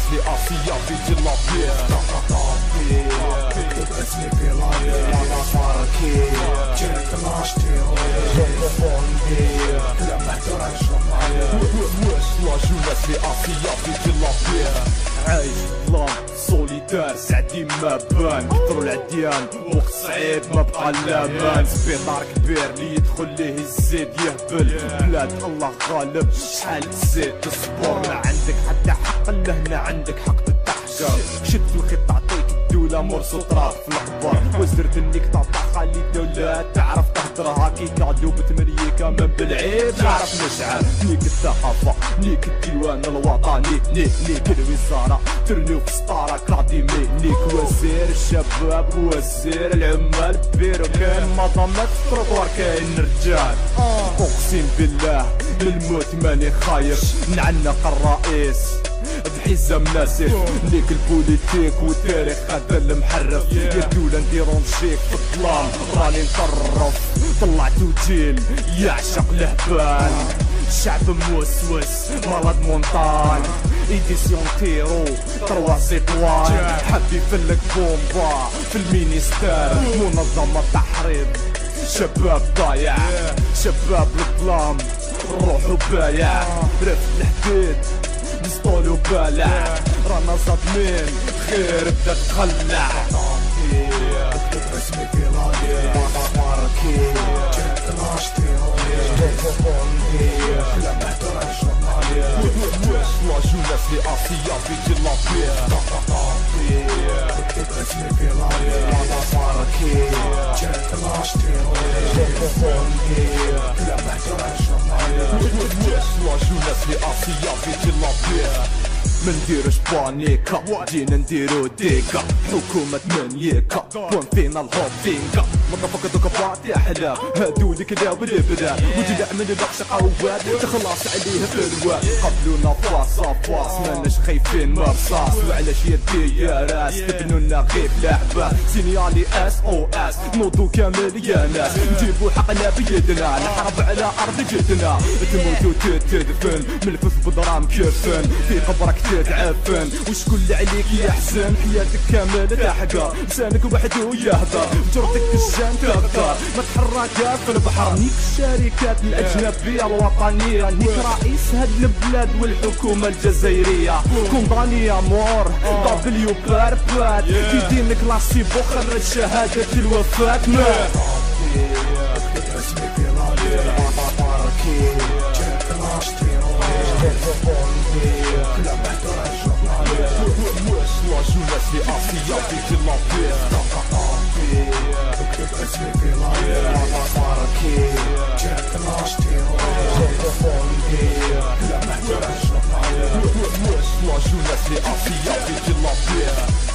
نسلي آسيا في جلابية اكتب اسمي في لايف انا فاركي جيت ناشتي لما ترشح واش لا جوناس لي آسيا في جلابية عايش ظلام سوليدار سعدي ما بان كثروا العديان وقت صعيب ما بقى الامان سبيطار كبير اللي يدخل ليه الزيد يهبل بلاد الله غالب شحال تزيد تصبر ما عندك حتى حق الا هنا عندك حق تتحكم شد في الخيط تعطيك الدولة مرسو طراف في الخبر وزرت انك تعطى خالي الدولة تعرف تهدرها كي كادو بتمنيكا من بالعيب تعرف نشعر نيك الثقافة نيك الديوان الوطني نيك الوزارة ترنيو في سطارة كاديمي نيك وزير الشباب وزير العمال بيرو كاين مظلمات في التروطوار كاين رجال اقسم بالله من الموت ماني خايف نعنق الرئيس بحزام ناسف نيك البوليتيك والتاريخ هذا المحرف يا دولة نديرو نجيك في الظلام راني نطرف طلعتو جيل يعشق الهبال شعب موسوس مرض مونطان ايديسيون تيرو تروا زيطوان حب يفلك بومبا في المينيستير منظمة تحريض شباب ضايع شباب الظلام روحو بايع رفد الحديد بسطول وبالع رانا صادمين خير بدا تخلع اكتب اسمي في لايف انا فاركي جيت ناشتي لما ترشح واش لا جوناس لي آسيا في جلابية اكتب اسمي في لايف انا فاركي جيت ناشتي لما ترشح واش لا جوناس لي آسيا في جلابية ما نديروش بانيكا جينا نديرو ديكا حكومة منيكا بون فينا الهوبينكا مطفق دوكا باطي احلام هادو كدا بالابداع وجدع من البقش قوات تخلص عليه في الواد قبلونا فاس فاس ماناش خايفين مرصاص وعلاش يدي يا راس تبنونا غير لعبة سينيالي اس او اس نوضو كامل يا ناس نجيبو حقنا بيدنا نحارب على ارض جدنا تموتو تدفن ملفوف بدرام كرفن في قبرك تتعفن وشكون اللي عليك يحزن حياتك كامل تحقر لسانك وحدو يهدر جرتك الجان تغدر ما تحركها في البحر نيك الشركات الاجنبيه الوطنيه نيك رئيس هاد البلاد والحكومه الجزائريه كومبانيا مور دبليو باربات في دينك لاسيبو خرج شهاده الوفاه مات اكتب اسمي في لايف انا فاركي جيت ناشتي لما ترشح واش لا جوناس لي آسيا في جلابية اكتب اسمي في لايف انا فاركي جيت ناشتي لما ترشح واش لا جوناس لي آسيا في جلابية